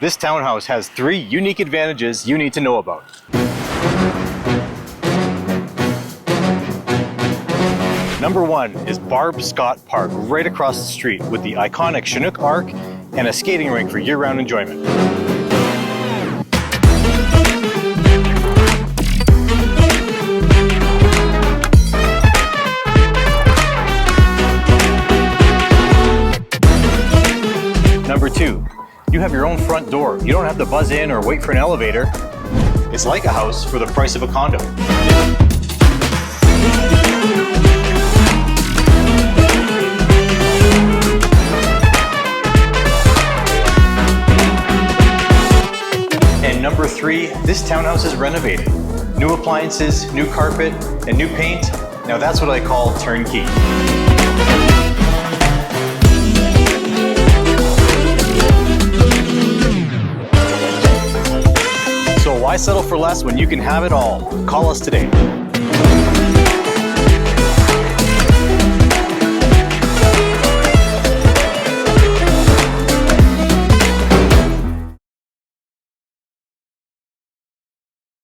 This townhouse has 3 unique advantages you need to know about. Number 1 is Barb Scott Park, right across the street with the iconic Chinook Arc and a skating rink for year-round enjoyment. Number 2, you have your own front door. You don't have to buzz in or wait for an elevator. It's like a house for the price of a condo. And number 3, this townhouse is renovated. New appliances, new carpet, and new paint. Now that's what I call turnkey. So why settle for less when you can have it all? Call us today.